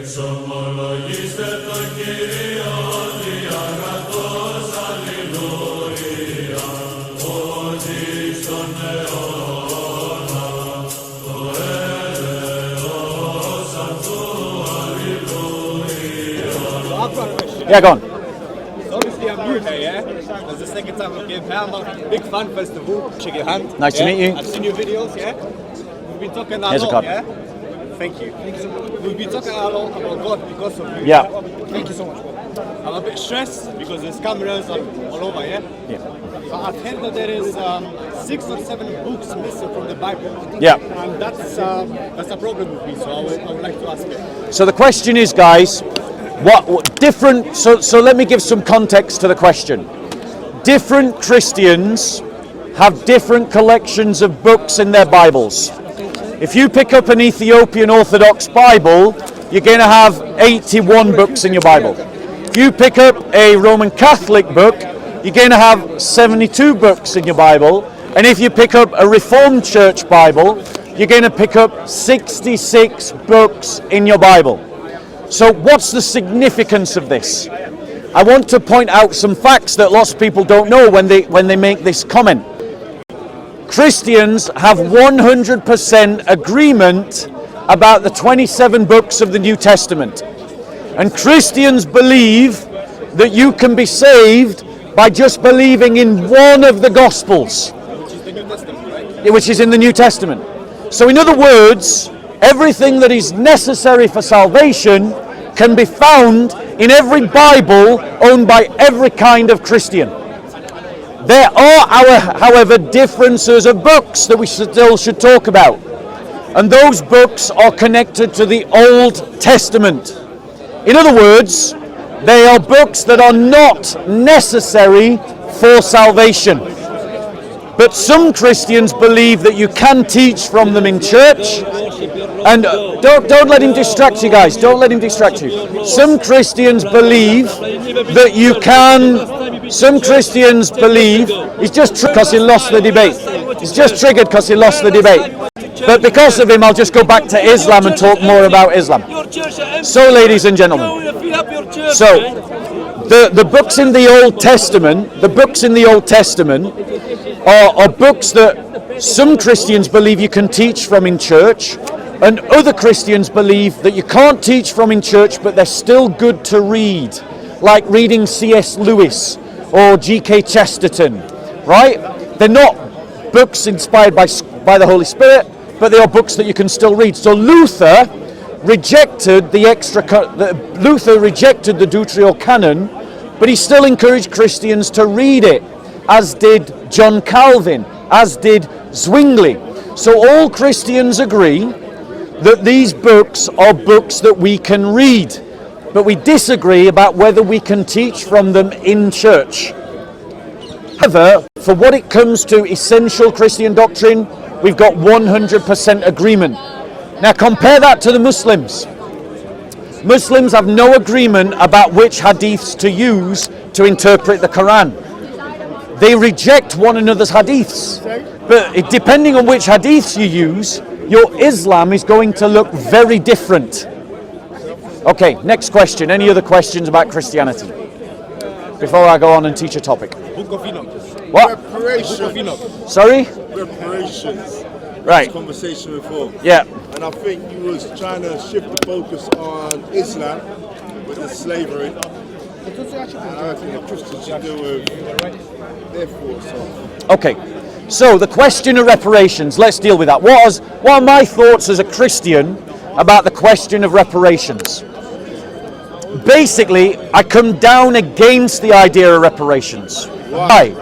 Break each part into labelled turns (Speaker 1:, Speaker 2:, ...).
Speaker 1: Yeah, go on.
Speaker 2: Obviously, I'm new here, yeah? That's the second time I've been here. I'm a big fan, first of all. Shake your hand.
Speaker 1: Nice to meet you.
Speaker 2: I've seen your videos, yeah? We've been talking a
Speaker 1: Here's a
Speaker 2: lot,
Speaker 1: card.
Speaker 2: yeah? Thank you. We've been talking a lot about God because of you.
Speaker 1: Yeah.
Speaker 2: Thank you so much, bro. I'm a bit stressed because there's cameras all over, yeah?
Speaker 1: Yeah.
Speaker 2: But I've heard that there is 6 or 7 books missing from the Bible.
Speaker 1: Yeah.
Speaker 2: And that's a problem with me, so I would like to ask it.
Speaker 1: So the question is, guys, what different? So let me give some context to the question. Different Christians have different collections of books in their Bibles. If you pick up an Ethiopian Orthodox Bible, you're going to have 81 books in your Bible. If you pick up a Roman Catholic book, you're going to have 72 books in your Bible. And if you pick up a Reformed Church Bible, you're going to pick up 66 books in your Bible. So what's the significance of this? I want to point out some facts that lots of people don't know when they make this comment. Christians have 100% agreement about the 27 books of the New Testament. And Christians believe that you can be saved by just believing in one of the Gospels,
Speaker 2: Which is the New Testament, right?
Speaker 1: which is in the New Testament. So in other words, everything that is necessary for salvation can be found in every Bible owned by every kind of Christian. There are, however, differences of books that we still should talk about. And those books are connected to the Old Testament. In other words, they are books that are not necessary for salvation. But some Christians believe that you can teach from them in church. And don't let him distract you, guys. Don't let him distract you. Some Christians believe that you can. Some Christians believe he's just triggered because he lost the debate. He's just triggered because he lost the debate. But because of him, I'll just go back to Islam and talk more about Islam. So, ladies and gentlemen, so the books in the Old Testament, are books that some Christians believe you can teach from in church, and other Christians believe that you can't teach from in church, but they're still good to read, like reading C.S. Lewis or G.K. Chesterton, right? They're not books inspired by the Holy Spirit, but they are books that you can still read. So Luther rejected the Deuterocanon canon, but he still encouraged Christians to read it, as did John Calvin, as did Zwingli. So all Christians agree that these books are books that we can read, but we disagree about whether we can teach from them in church. However, for what it comes to essential Christian doctrine, we've got 100% agreement. Now compare that to the Muslims. Muslims have no agreement about which hadiths to use to interpret the Quran. They reject one another's hadiths. But depending on which hadiths you use, your Islam is going to look very different. Okay, next question. Any other questions about Christianity? Before I go on and teach a topic.
Speaker 2: Book of Enoch.
Speaker 1: What?
Speaker 3: Reparations.
Speaker 2: Book of Enoch.
Speaker 1: Sorry?
Speaker 3: Reparations.
Speaker 1: Right.
Speaker 3: Conversation before.
Speaker 1: Yeah.
Speaker 3: And I think you was trying to shift the focus on Islam with the slavery. And I think the Christians should deal with their thoughts on.
Speaker 1: Okay. So the question of reparations, let's deal with that. What are my thoughts as a Christian about the question of reparations? Basically, I come down against the idea of reparations. Why?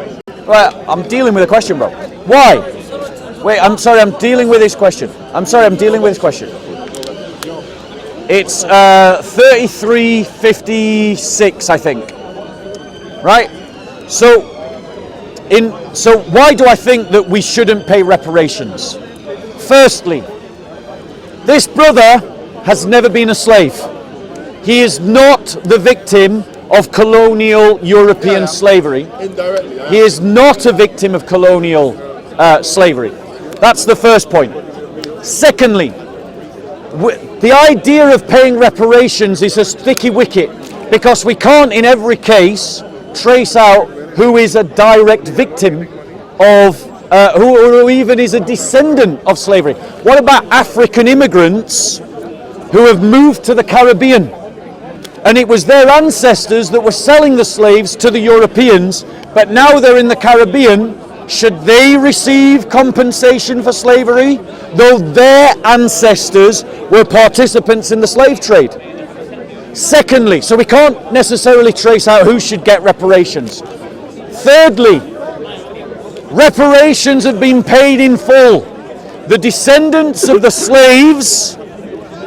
Speaker 1: Well, I'm dealing with a question, bro. Why? Wait, I'm sorry, I'm dealing with this question. It's 3356, I think. Right? So why do I think that we shouldn't pay reparations? Firstly, this brother has never been a slave. He is not the victim of colonial European slavery.
Speaker 3: Indirectly.
Speaker 1: He is not a victim of colonial slavery. That's the first point. Secondly, The idea of paying reparations is a sticky wicket because we can't in every case trace out who is a direct victim of, who even is a descendant of slavery. What about African immigrants who have moved to the Caribbean? And it was their ancestors that were selling the slaves to the Europeans, but now they're in the Caribbean. Should they receive compensation for slavery, though their ancestors were participants in the slave trade? Secondly, so we can't necessarily trace out who should get reparations. Thirdly, reparations have been paid in full. The descendants of the slaves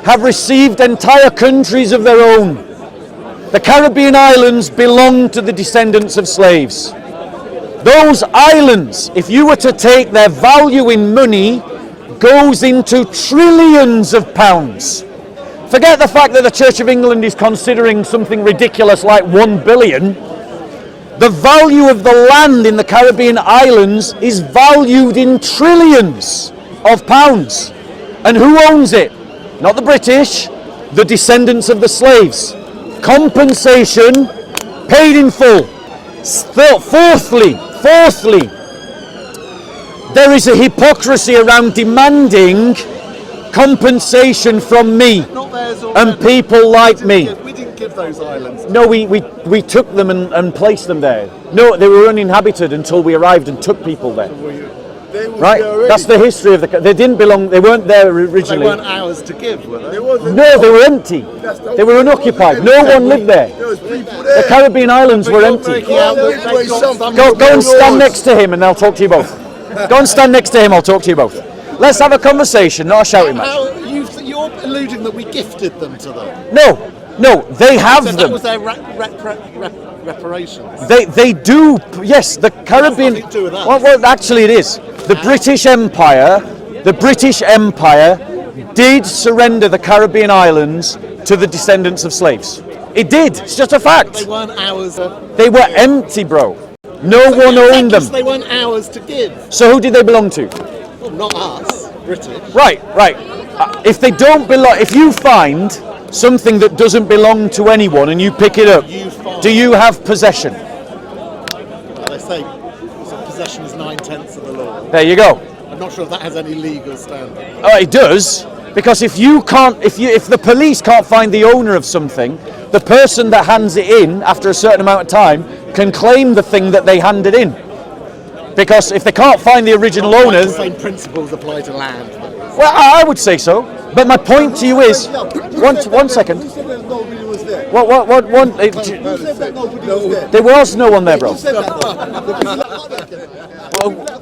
Speaker 1: have received entire countries of their own. The Caribbean islands belong to the descendants of slaves. Those islands, if you were to take their value in money, goes into trillions of pounds. Forget the fact that the Church of England is considering something ridiculous like 1 billion. The value of the land in the Caribbean islands is valued in trillions of pounds. And who owns it? Not the British, the descendants of the slaves. Compensation paid in full. Fourthly, there is a hypocrisy around demanding compensation from me and people like me.
Speaker 4: We didn't give those islands.
Speaker 1: No, we took them and placed them there. No, they were uninhabited until we arrived and took people there. Right? That's the history of the. They didn't belong. They weren't there originally.
Speaker 4: They weren't ours to give, were they?
Speaker 1: No, they were empty. They were unoccupied. No one lived there. The Caribbean islands were empty. Go and stand next to him, and I'll talk to you both. Go and stand next to him. I'll talk to you both. Let's have a conversation, not a shouting match.
Speaker 4: You're alluding that we gifted them to them.
Speaker 1: No, they have
Speaker 4: so
Speaker 1: them.
Speaker 4: That was their reparations.
Speaker 1: They do. Yes, the Caribbean.
Speaker 4: Nothing to do with us.
Speaker 1: Well, actually, it is. The British Empire did surrender the Caribbean islands to the descendants of slaves. It did. It's just a fact.
Speaker 4: They weren't ours.
Speaker 1: They were empty, bro. No one owned them.
Speaker 4: They weren't ours to give.
Speaker 1: So who did they belong to?
Speaker 4: Well, not us, British.
Speaker 1: Right. If they don't belong, if you find something that doesn't belong to anyone and you pick it up, do you have possession?
Speaker 4: Well, they say possession is 9/10 of the law.
Speaker 1: There you go.
Speaker 4: I'm not sure if that has any legal standing.
Speaker 1: It does, because if the police can't find the owner of something, the person that hands it in after a certain amount of time can claim the thing that they handed in. Because if they can't find the original owners,
Speaker 4: the same principles apply to land.
Speaker 1: well, I would say so. But my point to you is, one second. There was no one there, bro.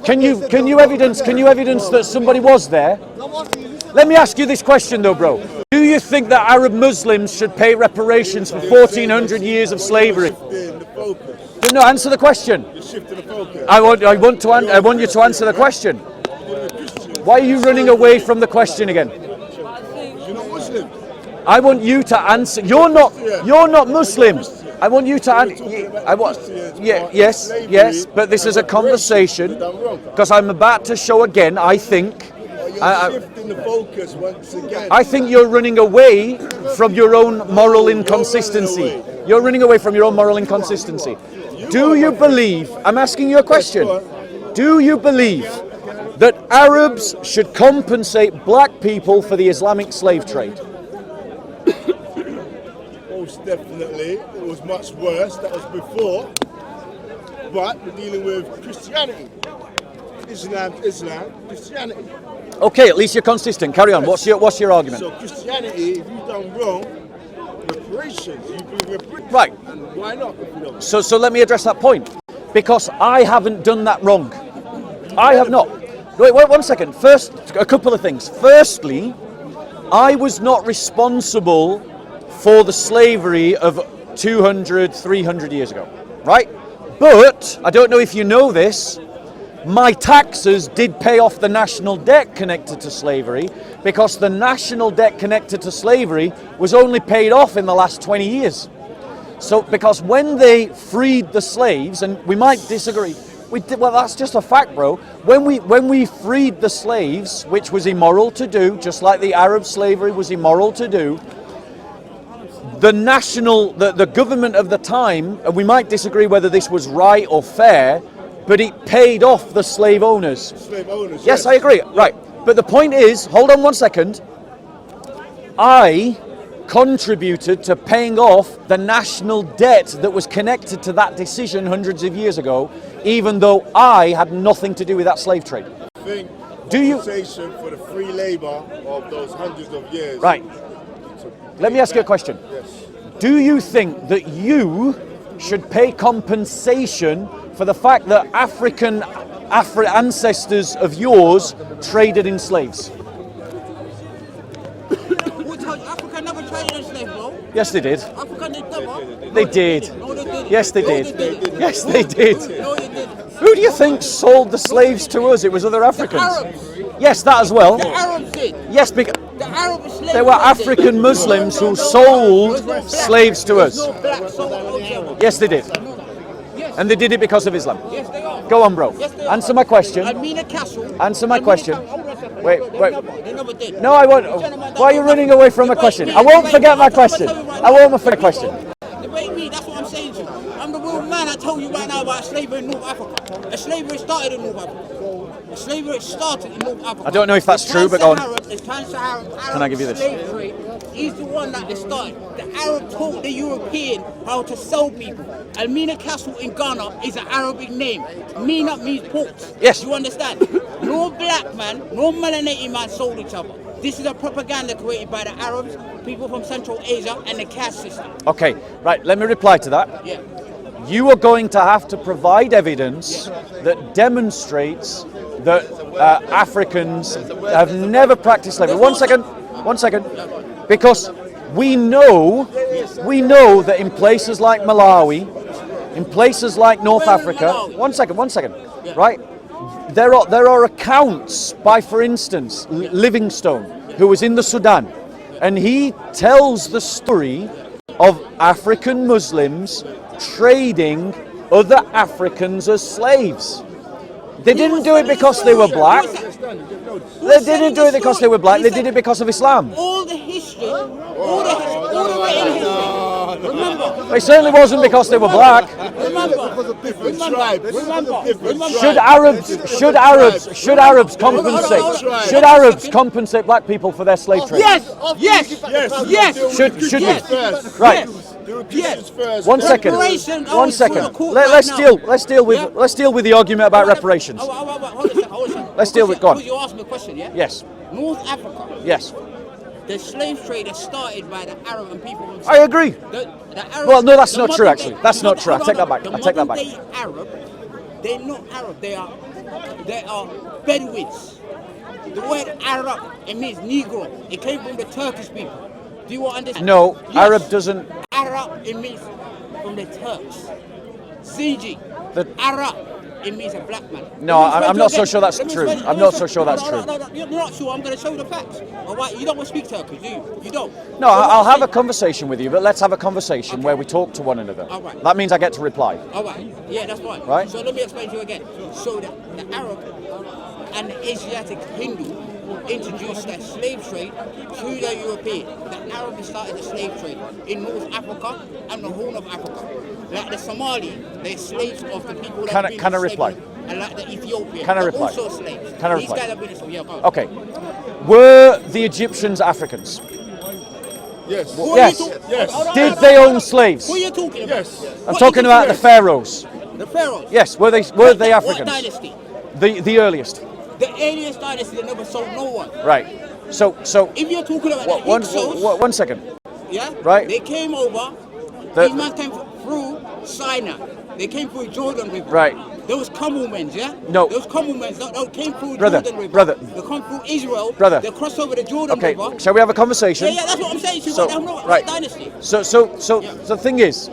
Speaker 1: Can you evidence that somebody was there? Let me ask you this question though, bro. Do you think that Arab Muslims should pay reparations for 1400 years of slavery? No, answer the question. I want you to answer the question. Why are you running away from the question again? I want you to answer. You're not Muslim. I want you to answer. Yes. But this is a conversation because I'm about to show again. I think you're running away from your own moral inconsistency. You're running away from your own moral inconsistency. Do you believe? I'm asking you a question. Do you believe that Arabs should compensate black people for the Islamic slave trade?
Speaker 3: Most definitely. It was much worse. That was before. But we're dealing with Christianity. Islam, Christianity.
Speaker 1: Okay, at least you're consistent. Carry on. What's your argument?
Speaker 3: So Christianity, if you've done wrong, reparations. You bring reparations.
Speaker 1: Right.
Speaker 3: And why not? If you don't?
Speaker 1: So let me address that point. Because I haven't done that wrong. I have not. Wait, 1 second. First, a couple of things. Firstly, I was not responsible for the slavery of 200, 300 years ago, right? But, I don't know if you know this, my taxes did pay off the national debt connected to slavery because the national debt connected to slavery was only paid off in the last 20 years. So, because when they freed the slaves, and we might disagree, We did, well, that's just a fact, bro. When we freed the slaves, which was immoral to do, just like the Arab slavery was immoral to do, the government of the time, and we might disagree whether this was right or fair, but it paid off the slave owners.
Speaker 3: Slave owners.
Speaker 1: Yes, I agree. Right. But the point is, hold on one second. I contributed to paying off the national debt that was connected to that decision hundreds of years ago, even though I had nothing to do with that slave trade.
Speaker 3: I think
Speaker 1: Do you-
Speaker 3: compensation for the free labor of those hundreds of years.
Speaker 1: Right. Let me ask you a question.
Speaker 3: Yes.
Speaker 1: Do you think that you should pay compensation for the fact that ancestors of yours traded in slaves?
Speaker 5: Africa never traded in slaves, bro.
Speaker 1: Yes, they did.
Speaker 5: Africa did never.
Speaker 1: They did.
Speaker 5: No, they did.
Speaker 1: Yes, they
Speaker 5: No,
Speaker 1: did.
Speaker 5: they did.
Speaker 1: Yes, they did.
Speaker 5: No, they did.
Speaker 1: Who do you think sold the slaves to us? It was other Africans.
Speaker 5: Arabs.
Speaker 1: Yes, that as well.
Speaker 5: The Arabs did.
Speaker 1: Yes, because
Speaker 5: The Arab slaves.
Speaker 1: they were African Muslims who sold slaves to us.
Speaker 5: No black sold no.
Speaker 1: Yes, they did.
Speaker 5: Yes.
Speaker 1: And they did it because of Islam.
Speaker 5: Yes, they are.
Speaker 1: Go on, bro.
Speaker 5: Yes, they are.
Speaker 1: Answer my question.
Speaker 5: Almina Castle.
Speaker 1: Answer my
Speaker 5: Almina
Speaker 1: question.
Speaker 5: Castle- hold on a second.
Speaker 1: Wait.
Speaker 5: They never did.
Speaker 1: No, I won't. Why are you running away from my question? I won't forget my question. I won't forget my question.
Speaker 5: Debate me, that's what I'm saying to you. I'm the real man. I told you right now about slavery in North Africa. The slavery started in North Africa. The slavery started in North Africa.
Speaker 1: I don't know if that's
Speaker 5: The
Speaker 1: true, but go on.
Speaker 5: The Trans-Saharan
Speaker 1: Can I give you this?
Speaker 5: slave trade is the one that they started. The Arab taught the European how to sell people. Almina Castle in Ghana is an Arabic name. Mina means port.
Speaker 1: Yes.
Speaker 5: You understand? No black man, no melanated man sold each other. This is a propaganda created by the Arabs, people from Central Asia, and the caste system.
Speaker 1: Okay, right. Let me reply to that.
Speaker 5: Yeah.
Speaker 1: You are going to have to provide evidence that demonstrates that Africans have never practiced slavery. One second. Because we know that in places like Malawi, in places like North
Speaker 5: Where is
Speaker 1: Africa,
Speaker 5: Malawi?
Speaker 1: one second, right? There are accounts by, for instance, Livingstone, who was in the Sudan, and he tells the story of African Muslims trading other Africans as slaves. They didn't do it because they were black. They didn't do it because they were black. They did it because of Islam.
Speaker 5: All the history, all the written history. Remember,
Speaker 1: It certainly wasn't because they were black.
Speaker 5: remember,
Speaker 3: Different tribes.
Speaker 5: remember.
Speaker 1: Should Arabs compensate? Should Arabs compensate black people for their slave trade?
Speaker 5: Yes.
Speaker 1: Should
Speaker 5: Yes.
Speaker 3: First.
Speaker 1: Right.
Speaker 3: Do the Christians first.
Speaker 1: One second.
Speaker 5: Reparation,
Speaker 1: One second. Let's deal with the argument about reparations.
Speaker 5: Hold on a second.
Speaker 1: Let's deal with- go on.
Speaker 5: Because you asked me a question, yeah?
Speaker 1: Yes.
Speaker 5: North Africa,
Speaker 1: Yes.
Speaker 5: the slave trade is started by the Arab and people from
Speaker 1: I agree.
Speaker 5: The Arab,
Speaker 1: Well, no, that's
Speaker 5: the
Speaker 1: not
Speaker 5: modern
Speaker 1: true,
Speaker 5: day-
Speaker 1: actually. That's not true. I take that back.
Speaker 5: The
Speaker 1: I take that back.
Speaker 5: modern day Arab, they're not Arab. They are Bedouins. The word Arab, it means Negro. It came from the Turkish people. Do you understand?
Speaker 1: No,
Speaker 5: Yes.
Speaker 1: Arab doesn't.
Speaker 5: Arab, it means from the Turks. Ziji.
Speaker 1: The-
Speaker 5: Arab, it means a black man.
Speaker 1: No,
Speaker 5: Let me explain
Speaker 1: I'm
Speaker 5: to
Speaker 1: not
Speaker 5: you
Speaker 1: so
Speaker 5: again.
Speaker 1: sure that's
Speaker 5: Let me
Speaker 1: true.
Speaker 5: explain-
Speaker 1: I'm not so sure that's
Speaker 5: No,
Speaker 1: true.
Speaker 5: you're not sure. I'm going to show you the facts. All right, you don't want to speak Turkish, do you? You don't.
Speaker 1: No,
Speaker 5: So what
Speaker 1: I'll
Speaker 5: I'm
Speaker 1: have a
Speaker 5: saying-
Speaker 1: conversation with you, but let's have a conversation where we talk to one another.
Speaker 5: All right.
Speaker 1: That means I get to reply.
Speaker 5: All right, yeah, that's fine.
Speaker 1: Right.
Speaker 5: So let me explain to you again. So the Arab and the Asiatic Hindu introduced the slave trade to the European. The Arab started the slave trade in North Africa and the Horn of Africa. Like the Somali, they're slaves of the people that
Speaker 1: Can I-
Speaker 5: have been
Speaker 1: can I
Speaker 5: enslaved.
Speaker 1: reply?
Speaker 5: And like the Ethiopians,
Speaker 1: Can I
Speaker 5: they're
Speaker 1: reply?
Speaker 5: also slaves.
Speaker 1: Can I
Speaker 5: These
Speaker 1: reply?
Speaker 5: guys have been enslaved. Yeah, go on.
Speaker 1: Okay. Were the Egyptians Africans?
Speaker 3: Yes.
Speaker 5: Who are
Speaker 1: Yes.
Speaker 5: you talking-
Speaker 3: Yes.
Speaker 5: Hold on,
Speaker 1: Did
Speaker 5: hold on,
Speaker 1: they
Speaker 5: hold
Speaker 1: own
Speaker 5: on.
Speaker 1: slaves?
Speaker 5: Who are you talking about?
Speaker 3: Yes.
Speaker 1: I'm
Speaker 5: What
Speaker 1: talking about the
Speaker 5: Egyptians?
Speaker 1: pharaohs.
Speaker 5: The pharaohs.
Speaker 1: Yes. Were they
Speaker 5: What
Speaker 1: Africans?
Speaker 5: dynasty?
Speaker 1: The earliest.
Speaker 5: The earliest dynasty that never sold no one.
Speaker 1: Right. So
Speaker 5: If you're talking about the
Speaker 1: one
Speaker 5: Hyksos,
Speaker 1: one second.
Speaker 5: yeah,
Speaker 1: Right.
Speaker 5: They came over.
Speaker 1: The-
Speaker 5: These men came through Sinai. They came through Jordan River.
Speaker 1: Right.
Speaker 5: Those Camel-men, yeah?
Speaker 1: No.
Speaker 5: Those Camel-men, they came through
Speaker 1: Brother,
Speaker 5: Jordan River.
Speaker 1: brother.
Speaker 5: They come through Israel.
Speaker 1: Brother.
Speaker 5: They cross over the Jordan
Speaker 1: Okay.
Speaker 5: River.
Speaker 1: Shall we have a conversation?
Speaker 5: Yeah, that's what I'm saying to you.
Speaker 1: So,
Speaker 5: They have no
Speaker 1: right.
Speaker 5: dynasty.
Speaker 1: So
Speaker 5: Yeah.
Speaker 1: the thing is,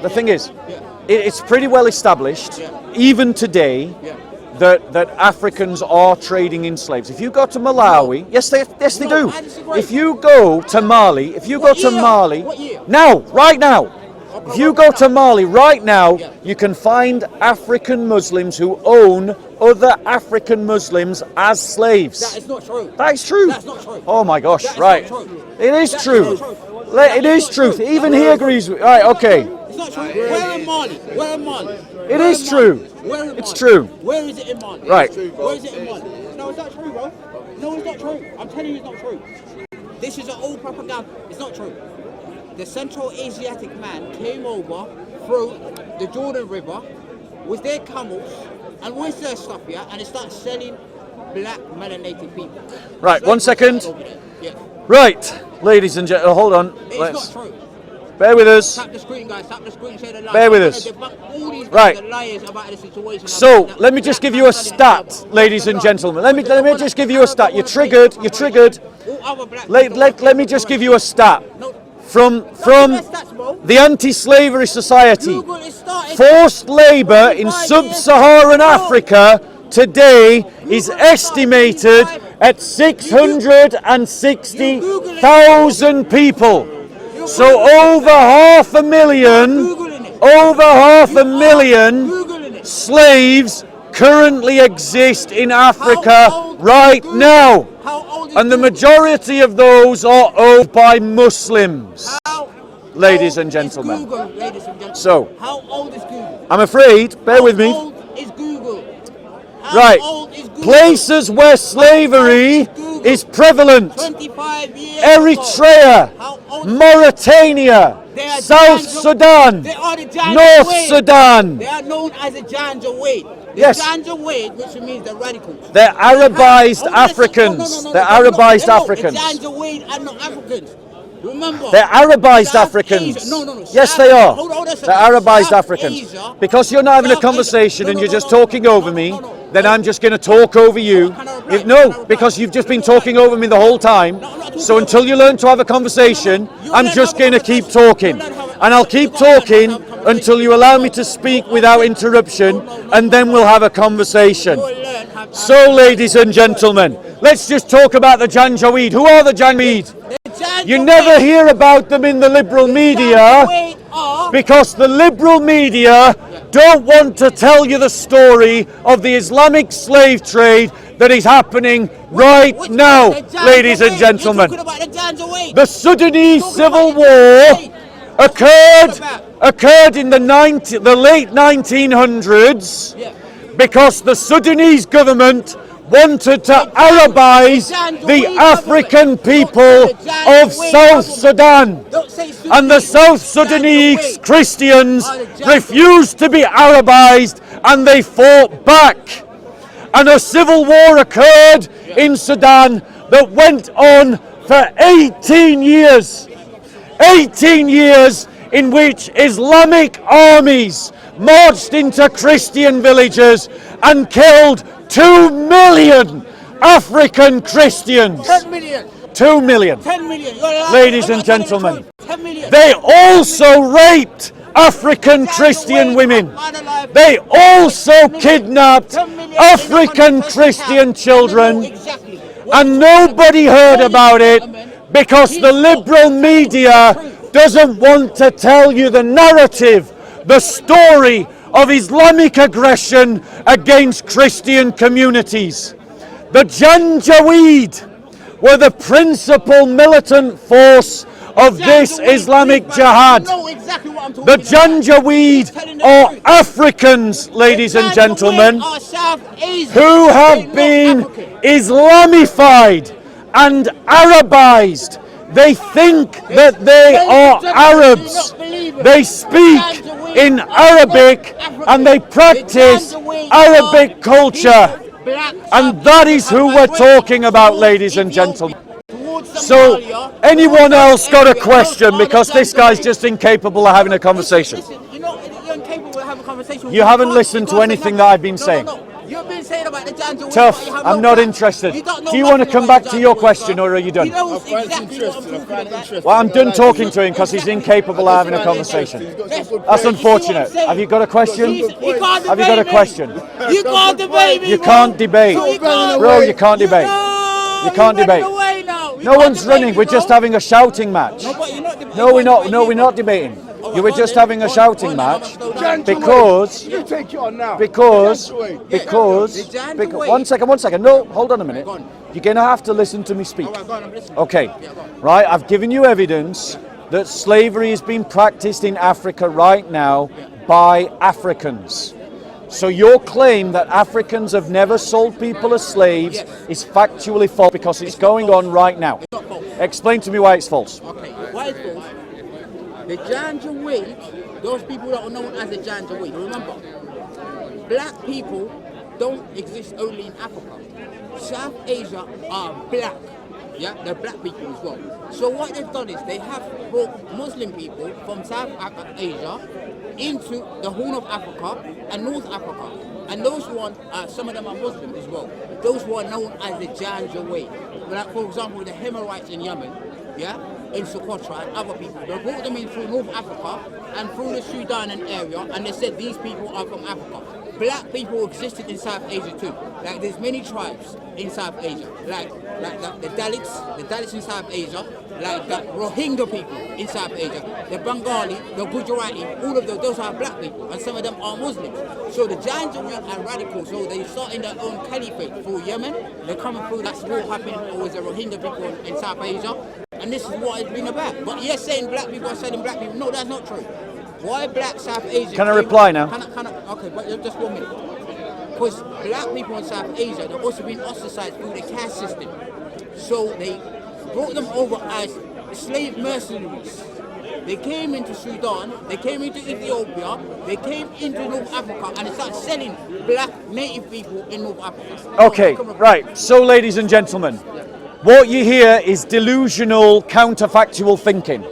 Speaker 5: Yeah.
Speaker 1: it's pretty well established,
Speaker 5: Yeah.
Speaker 1: even today,
Speaker 5: Yeah.
Speaker 1: that Africans are trading in slaves. If you go to Malawi, yes they
Speaker 5: No,
Speaker 1: do.
Speaker 5: I disagree.
Speaker 1: If you go to Mali,
Speaker 5: What year?
Speaker 1: Mali,
Speaker 5: What year?
Speaker 1: now, right now, If you go to Mali right now, you can find African Muslims who own other African Muslims as slaves.
Speaker 5: That is not true.
Speaker 1: That is true.
Speaker 5: That's not true.
Speaker 1: Oh my gosh,
Speaker 5: That is
Speaker 1: right.
Speaker 5: not true.
Speaker 1: It is
Speaker 5: That
Speaker 1: true.
Speaker 5: is not true.
Speaker 1: It is truth. Even he agrees with. Right, okay.
Speaker 5: It's not true. Where in Mali? Where in Mali?
Speaker 1: It is true.
Speaker 5: Where in
Speaker 1: It's
Speaker 5: Mali?
Speaker 1: true.
Speaker 5: Where is it in Mali?
Speaker 1: Right.
Speaker 5: Where is it in Mali? No, it's not true, bro. No, it's not true. I'm telling you, it's not true. This is an old propaganda. It's not true. The Central Asiatic man came over through the Jordan River with their camels and with their stuff, yeah, and they started selling black melanated people.
Speaker 1: Right, one second.
Speaker 5: Yeah.
Speaker 1: Right, ladies and gentlemen, hold on.
Speaker 5: It's not true.
Speaker 1: Bear with us.
Speaker 5: Tap the screen, guys. Tap the screen. Say the lies.
Speaker 1: Bear with us.
Speaker 5: All these guys
Speaker 1: Right.
Speaker 5: are liars about the situation.
Speaker 1: So, let me just give you a stat, ladies and gentlemen. Let me just give you a stat. You're triggered. You're triggered. Let me just give you a stat from the Anti-Slavery Society. Forced labour in sub-Saharan Africa today is estimated at 660,000 people. So over half a million slaves currently exist in Africa right now. And the majority of those are owned by Muslims, ladies and gentlemen. So,
Speaker 5: how old is Google?
Speaker 1: I'm afraid, bear with me.
Speaker 5: How old is Google? How
Speaker 1: Right,
Speaker 5: old is Google?
Speaker 1: places where slavery is prevalent.
Speaker 5: 25 years
Speaker 1: Eritrea,
Speaker 5: How old?
Speaker 1: Mauritania,
Speaker 5: They are
Speaker 1: South
Speaker 5: Janjaweed.
Speaker 1: Sudan,
Speaker 5: They are the Janjaweed.
Speaker 1: North Sudan.
Speaker 5: They are known as the Janjaweed. The
Speaker 1: Yes.
Speaker 5: Janjaweed, which means the radicals.
Speaker 1: They're Arabized
Speaker 5: Hold on a second.
Speaker 1: Africans.
Speaker 5: No,
Speaker 1: They're
Speaker 5: no,
Speaker 1: Arabized
Speaker 5: no,
Speaker 1: Africans.
Speaker 5: The Janjaweed are not Africans. Remember.
Speaker 1: They're Arabized
Speaker 5: South
Speaker 1: Africans.
Speaker 5: Asia- No.
Speaker 1: Yes,
Speaker 5: South-
Speaker 1: they are.
Speaker 5: Hold on a second.
Speaker 1: They're Arabized
Speaker 5: South
Speaker 1: Africans.
Speaker 5: Asia-
Speaker 1: Because you're not having a
Speaker 5: South Asia-
Speaker 1: conversation
Speaker 5: No,
Speaker 1: and
Speaker 5: no,
Speaker 1: you're
Speaker 5: no,
Speaker 1: just
Speaker 5: no,
Speaker 1: talking
Speaker 5: no,
Speaker 1: over
Speaker 5: no,
Speaker 1: me,
Speaker 5: no, no.
Speaker 1: then I'm just going to talk over you.
Speaker 5: Can I reply?
Speaker 1: If
Speaker 5: Can I
Speaker 1: no,
Speaker 5: reply?
Speaker 1: because you've just been
Speaker 5: No, no,
Speaker 1: talking over me the whole time.
Speaker 5: No, I'm not
Speaker 1: So
Speaker 5: talking
Speaker 1: until
Speaker 5: over
Speaker 1: you learn to have a conversation,
Speaker 5: You
Speaker 1: I'm
Speaker 5: learn
Speaker 1: just
Speaker 5: how
Speaker 1: going to
Speaker 5: a
Speaker 1: keep
Speaker 5: conversation-
Speaker 1: talking.
Speaker 5: you learn how a-
Speaker 1: And I'll keep
Speaker 5: you can't learn how to
Speaker 1: talking
Speaker 5: have a conversation.
Speaker 1: until you allow me to speak without interruption, and then we'll have a conversation.
Speaker 5: You'll learn how to
Speaker 1: So, ladies and gentlemen, let's just talk about the Janjaweed. Who are the Janjaweed? You never hear about them in the liberal media
Speaker 5: Janjaweed are
Speaker 1: because the liberal media don't want to tell you the story of the Islamic slave trade that is happening right
Speaker 5: Which
Speaker 1: now,
Speaker 5: one? The Janjaweed.
Speaker 1: ladies and gentlemen.
Speaker 5: You're talking about the Janjaweed.
Speaker 1: The Sudanese
Speaker 5: Talking
Speaker 1: civil
Speaker 5: about the
Speaker 1: war
Speaker 5: Janjaweed.
Speaker 1: occurred in the late 1900s
Speaker 5: Yeah.
Speaker 1: because the Sudanese government wanted to Arabize the African people of South Sudan.
Speaker 5: Don't say
Speaker 1: And the
Speaker 5: Sudanese.
Speaker 1: South Sudanese
Speaker 5: Janjaweed.
Speaker 1: Christians
Speaker 5: Are the Janjaweed.
Speaker 1: refused to be Arabized and they fought back. And a civil war occurred in Sudan that went on for 18 years. 18 years in which Islamic armies marched into Christian villages and killed 2 million African Christians.
Speaker 5: 10 million.
Speaker 1: 2 million.
Speaker 5: 10 million. You're lying.
Speaker 1: Ladies
Speaker 5: You're
Speaker 1: and
Speaker 5: not telling the
Speaker 1: gentlemen,
Speaker 5: truth. 10 million.
Speaker 1: They also raped African Christian women. They also kidnapped African Christian children, and nobody heard about it because the liberal media doesn't want to tell you the narrative, the story of Islamic aggression against Christian communities. The Janjaweed were the principal militant force of this Islamic jihad. The Janjaweed are Africans, ladies and gentlemen, who have been Islamified and Arabized. They think that they are Arabs. They speak in Arabic and they practice Arabic culture. And that is who we're talking about, ladies and gentlemen. So, anyone else got a question? Because this guy's just incapable of having a conversation.
Speaker 5: Listen, you're incapable of having a conversation.
Speaker 1: You haven't listened to anything that I've been saying.
Speaker 5: No. You've been saying about the Janjaweed.
Speaker 1: Tough, I'm not interested. Do you want to come back to your question or are you done?
Speaker 5: He knows
Speaker 3: I find
Speaker 5: exactly what I'm talking about.
Speaker 3: interesting.
Speaker 1: Well, I'm done talking to him because he's incapable of having a conversation. That's unfortunate. Have you got a question? Have you got a question?
Speaker 5: You can't debate me.
Speaker 1: You can't debate. Bro, you can't debate. You can't debate. No one's running. We're just having a shouting match.
Speaker 5: No, but you're not debating.
Speaker 1: No, we're not. No, we're not debating. You were just having a shouting match because
Speaker 3: You take it on now.
Speaker 1: because
Speaker 5: The
Speaker 1: one second. No, hold on a minute. You're gonna have to listen to me speak. Okay, right. I've given you evidence that slavery is being practiced in Africa right now by Africans. So your claim that Africans have never sold people as slaves is factually false because it's going on right now. Explain to me why it's false.
Speaker 5: Okay, why it's false? The Janjaweed, those people that are known as the Janjaweed, remember, black people don't exist only in Africa. South Asia are black. Yeah, they're black people as well. So what they've done is they have brought Muslim people from South Asia into the Horn of Africa and North Africa. And those ones, some of them are Muslim as well. Those were known as the Janjaweed. Like for example, the Himarites in Yemen, yeah, in Socotra and other people. They brought them in through North Africa and through the Sudan and area, and they said these people are from Africa. Black people existed in South Asia too. Like there's many tribes in South Asia, like the Dalits in South Asia, like the Rohingya people in South Asia, the Bengali, the Gujarati, all of those are black people, and some of them are Muslims. So the Janjaweed are radical, so they starting their own caliphate through Yemen. They're coming through, that's war happening with the Rohingya people in South Asia, and this is what it's been about. But you're saying black people are selling black people. No, that's not true. Why black South Asia?
Speaker 1: Can I reply now?
Speaker 5: Okay, but just 1 minute. Because black people in South Asia, they're also being ostracized through the caste system. So they brought them over as slave mercenaries. They came into Sudan, they came into Ethiopia, they came into North Africa, and they started selling black native people in North Africa.
Speaker 1: Okay, right. So, ladies and gentlemen, what you hear is delusional, counterfactual thinking.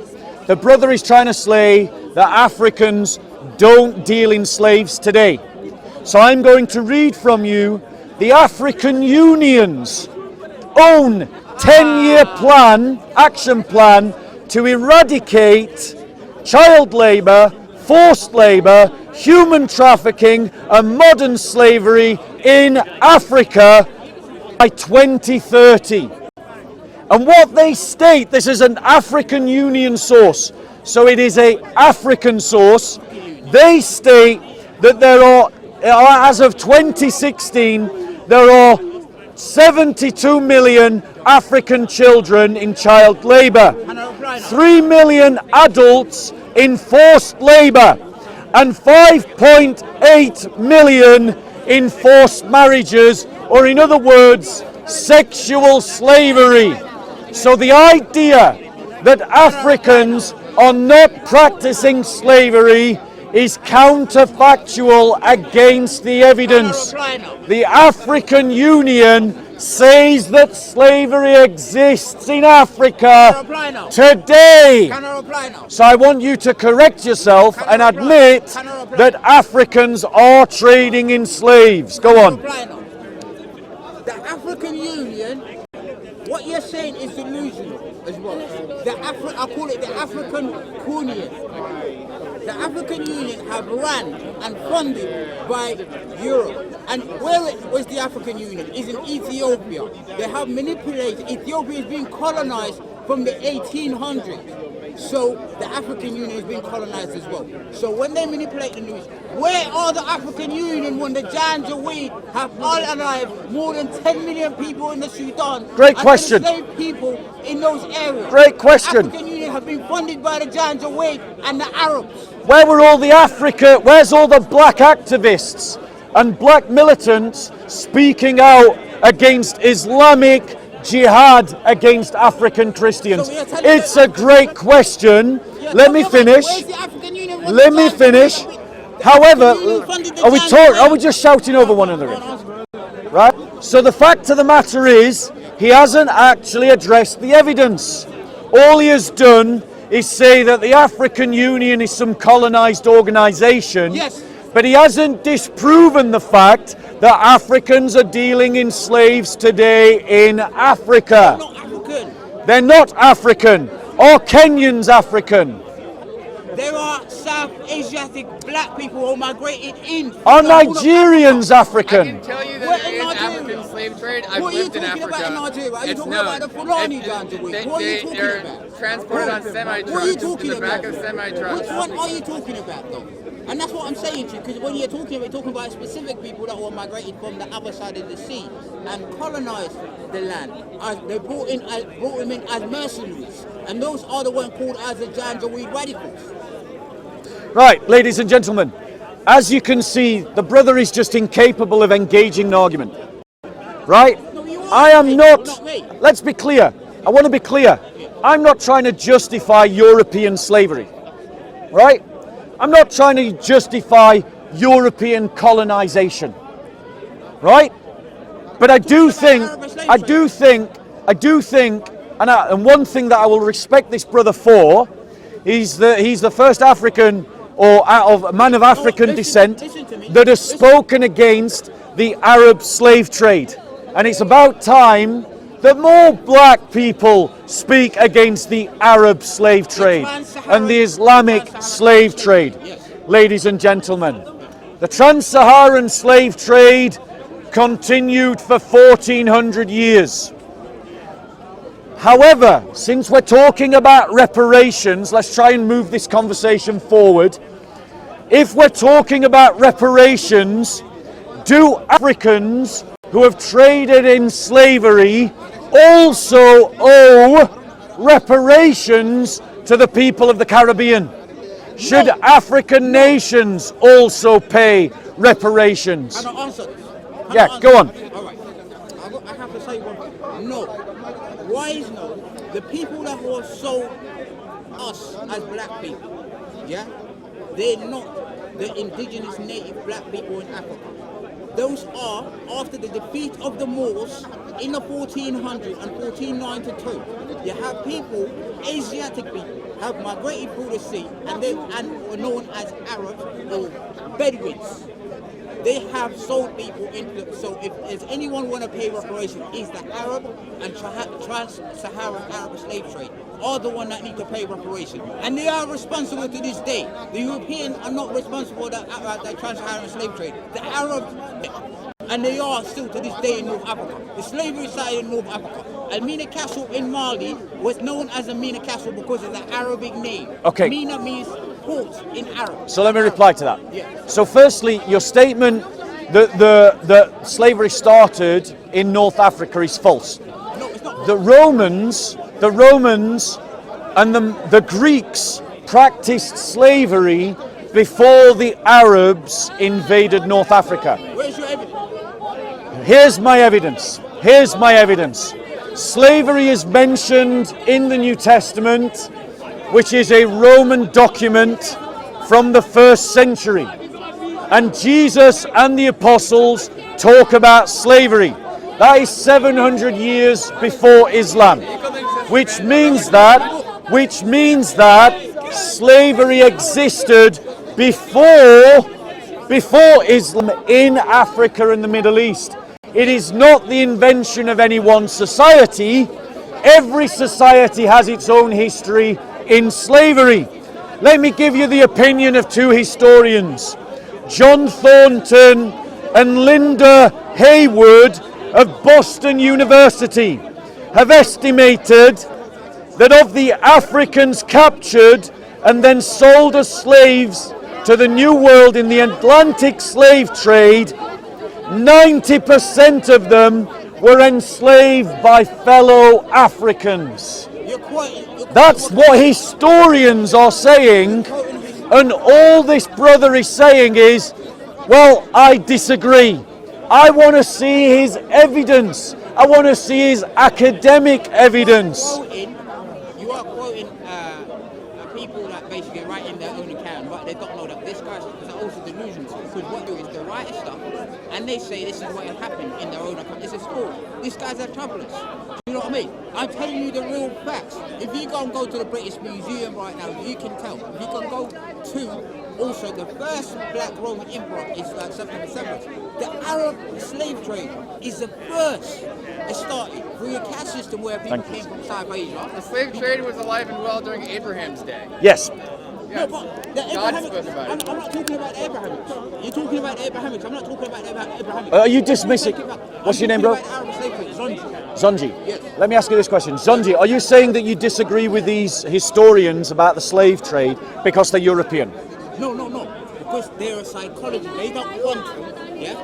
Speaker 1: The brother is trying to say that Africans don't deal in slaves today. So I'm going to read from you the African Union's own 10-year plan, action plan, to eradicate child labour, forced labour, human trafficking and modern slavery in Africa by 2030. And what they state, this is an African Union source, so it is an African source. They state that there are, as of 2016, there are 72 million African children in child labour, 3 million adults in forced labour, and 5.8 million in forced marriages, or in other words, sexual slavery. So the idea that Africans are not practicing slavery is counterfactual against the evidence. The African Union says that slavery exists in Africa today. So I want you to correct yourself and admit that Africans are trading in slaves. Go on.
Speaker 5: The African Union, what you're saying is delusional as well. I call it the African Union. The African Union have run and funded by Europe. And where was the African Union? Is in Ethiopia. They have manipulated. Ethiopia is being colonized from the 1800s. So the African Union is being colonized as well. So when they manipulate the news, where are the African Union when the Janjaweed have all alive more than 10 million people in the Sudan?
Speaker 1: Great question.
Speaker 5: And enslaved people in those areas.
Speaker 1: Great question.
Speaker 5: The African Union have been funded by the Janjaweed and the Arabs.
Speaker 1: Where were all the where's all the black activists and black militants speaking out against Islamic jihad against African Christians? It's a great question. Let me finish. Let me finish. However, are we just shouting over one another? Right? So the fact of the matter is, he hasn't actually addressed the evidence. All he has done is say that the African Union is some colonized organization.
Speaker 5: Yes.
Speaker 1: But he hasn't disproven the fact that Africans are dealing in slaves today in Africa.
Speaker 5: They're not African.
Speaker 1: They're not African. Are Kenyans African?
Speaker 5: There are have Asiatic black people who migrated in.
Speaker 1: Are Nigerians
Speaker 6: I
Speaker 1: African?
Speaker 6: can tell you
Speaker 5: Where
Speaker 6: that there
Speaker 5: in
Speaker 6: is
Speaker 5: Nigeria?
Speaker 6: African slave trade. I've
Speaker 5: What are you
Speaker 6: lived in
Speaker 5: talking
Speaker 6: Africa.
Speaker 5: about in Nigeria? Are you
Speaker 6: It's
Speaker 5: talking
Speaker 6: known.
Speaker 5: about the Fulani Janjaweed? What are you talking
Speaker 6: They're
Speaker 5: about?
Speaker 6: transported on semi-trucks.
Speaker 5: What are you talking
Speaker 6: in the back
Speaker 5: about?
Speaker 6: of semi-trucks.
Speaker 5: Which one are you talking about, though? And that's what I'm saying to you, because when you're talking about specific people that were migrated from the other side of the sea and colonized the land. They brought them in as mercenaries, and those are the ones called as the Janjaweed radicals.
Speaker 1: Right, ladies and gentlemen, as you can see, the brother is just incapable of engaging an argument. Right?
Speaker 5: No, you are
Speaker 1: I am
Speaker 5: incapable,
Speaker 1: not,
Speaker 5: not me.
Speaker 1: let's be clear. I want to be clear. I'm not trying to justify European slavery. Right? I'm not trying to justify European colonization. Right? But I do think, and one thing that I will respect this brother for, he's the first African or man of African descent that has spoken against the Arab slave trade. And it's about time that more black people speak against the Arab slave trade and the Islamic slave trade. Ladies and gentlemen, the trans-Saharan slave trade continued for 1400 years. However, since we're talking about reparations, let's try and move this conversation forward. If we're talking about reparations, do Africans who have traded in slavery also owe reparations to the people of the Caribbean? Should African nations also pay reparations?
Speaker 5: And I answered.
Speaker 1: Yeah, go on.
Speaker 5: All right. I have to say one thing. No. Why is no? The people that were sold us as black people, yeah, they're not the indigenous native black people in Africa. Those are after the defeat of the Moors in the 1400 and 1492. You have people, Asiatic people, have migrated through the sea and were known as Arabs or Bedouins. They have sold people into. So if there's anyone want to pay reparation, is the Arab and trans-Saharan Arab slave trade are the one that need to pay reparation, and they are responsible to this day. The Europeans are not responsible for the trans-Saharan slave trade. The Arabs, and they are still to this day in North Africa. The slavery side in North Africa. Almina Castle in Mali was known as Almina Castle because of the Arabic name.
Speaker 1: Okay.
Speaker 5: Mina means port in Arab.
Speaker 1: So let me reply to that.
Speaker 5: Yeah.
Speaker 1: So firstly, your statement that the slavery started in North Africa is false.
Speaker 5: No, it's not.
Speaker 1: The Romans and the Greeks practiced slavery before the Arabs invaded North Africa.
Speaker 5: Where's your evidence?
Speaker 1: Here's my evidence. Slavery is mentioned in the New Testament, which is a Roman document from the 1st century. And Jesus and the apostles talk about slavery. That is 700 years before Islam, which means that slavery existed before Islam in Africa and the Middle East. It is not the invention of any one society. Every society has its own history in slavery. Let me give you the opinion of two historians, John Thornton and Linda Haywood of Boston University, have estimated that of the Africans captured and then sold as slaves to the New World in the Atlantic slave trade, 90% of them were enslaved by fellow Africans. That's what historians are saying, and all this brother is saying is, well, I disagree. I want to see his evidence. I want to see his academic evidence.
Speaker 5: You are quoting people that basically write in their own account, but they don't know that this guy's also delusional. Because what they do is they write stuff, and they say this is what happened in their own account. This is cool. These guys are troublers. You know what I mean? I'm telling you the real facts. If you go to the British Museum right now, you can tell. If you can go to also the first black Roman emperor is like September 7th. The Arab slave trade is the first. It started through a caste system where people came from South Asia.
Speaker 6: The slave trade was alive and well during Abraham's day.
Speaker 1: Yes.
Speaker 5: No, but the Abrahamics, I'm not talking about the Abrahamics. You're talking about the Abrahamics. I'm not talking about the Abrahamics.
Speaker 1: Are you dismissing? What's your name, bro? Zonji.
Speaker 5: Yes.
Speaker 1: Let me ask you this question. Zonji, are you saying that you disagree with these historians about the slave trade because they're European?
Speaker 5: No. Because they're a psychologist. They don't want to, yeah?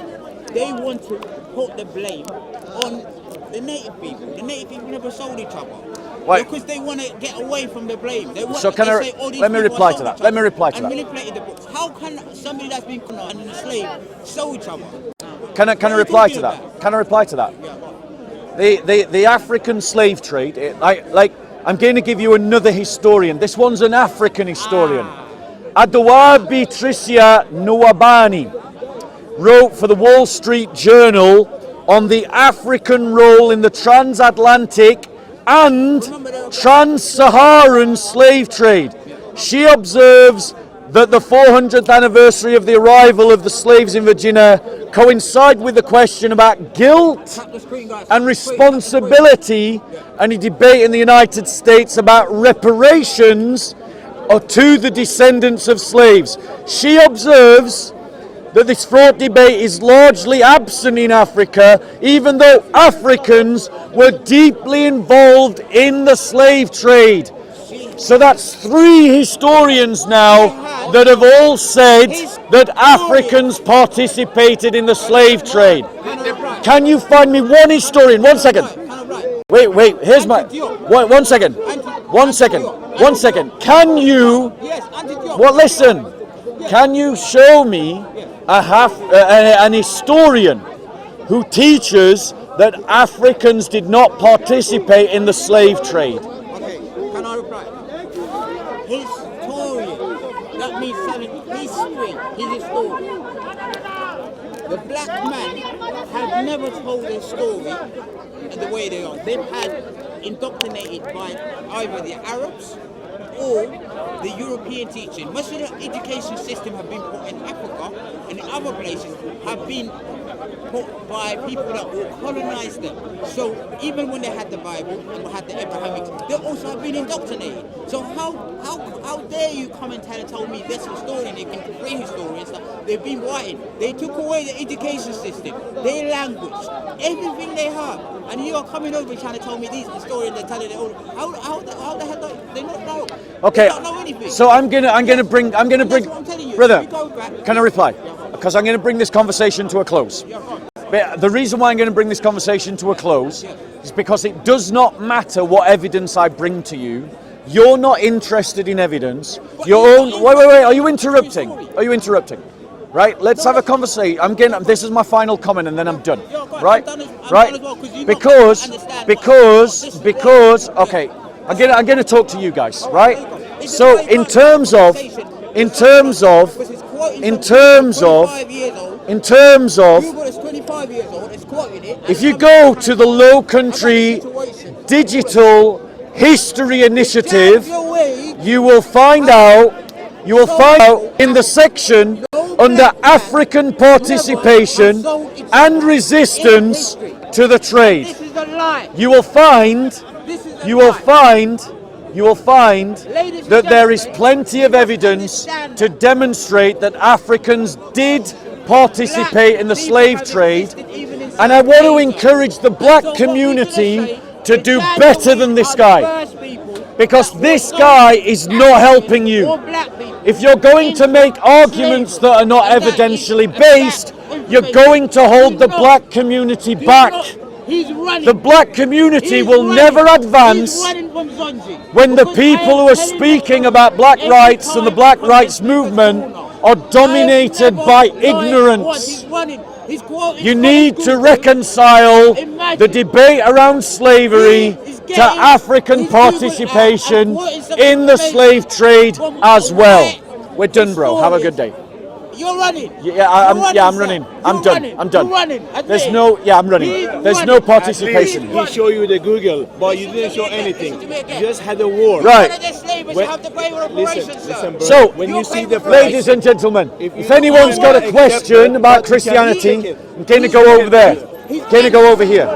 Speaker 5: They want to put the blame on the native people. The native people never sold each other.
Speaker 1: Wait.
Speaker 5: Because they want to get away from the blame. They want,
Speaker 1: So can I, let me reply to that. Let me reply to that.
Speaker 5: Manipulated the books. How can somebody that's been convicted and enslaved sell each other?
Speaker 1: Can I reply to that? Can I reply to that?
Speaker 5: Yeah.
Speaker 1: The African slave trade, I'm going to give you another historian. This one's an African historian. Adawabi Tricia Nwabani wrote for the Wall Street Journal on the African role in the transatlantic and trans-Saharan slave trade. She observes that the 400th anniversary of the arrival of the slaves in Virginia coincide with the question about guilt and responsibility and a debate in the United States about reparations to the descendants of slaves. She observes that this fraught debate is largely absent in Africa, even though Africans were deeply involved in the slave trade. So that's 3 historians now that have all said that Africans participated in the slave trade. Can you find me one historian? 1 second. Wait, here's my... 1 second. 1 second. Can you... Well, listen. Can you show me an historian who teaches that Africans did not participate in the slave trade?
Speaker 5: Okay, can I reply? Historian, that means telling history, his story. The black man have never told their story the way they are. They've had indoctrinated by either the Arabs or the European teaching. Most of the education system have been put in Africa and in other places have been put by people that will colonize them. So even when they had the Bible and had the Abrahamics, they also have been indoctrinated. So how dare you come and tell me this historian, they've been 3 historians, they've been writing, they took away the education system, their language, everything they have. And you are coming over trying to tell me these historians, they're telling it all. How the hell do they not know?
Speaker 1: Okay,
Speaker 5: they don't know anything.
Speaker 1: so I'm gonna bring, brother, can I reply?
Speaker 5: Yeah.
Speaker 1: Because I'm gonna bring this conversation to a close. But the reason why I'm gonna bring this conversation to a close is because it does not matter what evidence I bring to you. You're not interested in evidence. Your own. Wait. Are you interrupting? Right. Let's have a conversation. This is my final comment, and then I'm done. Right. Because. Okay. I'm gonna talk to you guys. Right. So in terms of. If you go to the Low Country Digital History Initiative, you will find out in the section under African participation and resistance to the trade. You will find that there is plenty of evidence to demonstrate that Africans did participate in the slave trade, and I want to encourage the black community to do better than this guy, because this guy is not helping you. If you're going to make arguments that are not evidentially based, you're going to hold the black community back. The black community will never advance when the people who are speaking about black rights and the black rights movement are dominated by ignorance. You need to reconcile the debate around slavery to African participation in the slave trade as well. We're done, bro. Have a good day.
Speaker 5: You're running.
Speaker 1: I'm running. I'm done. There's no. I'm running. There's no participation.
Speaker 3: He showed you the Google, but you didn't show anything. You just had a war.
Speaker 1: Right.
Speaker 3: Listen, bro.
Speaker 1: So,
Speaker 3: when you see the
Speaker 1: ladies and gentlemen, if anyone's got a question about Christianity, I'm going to go over there. I'm going to go over here.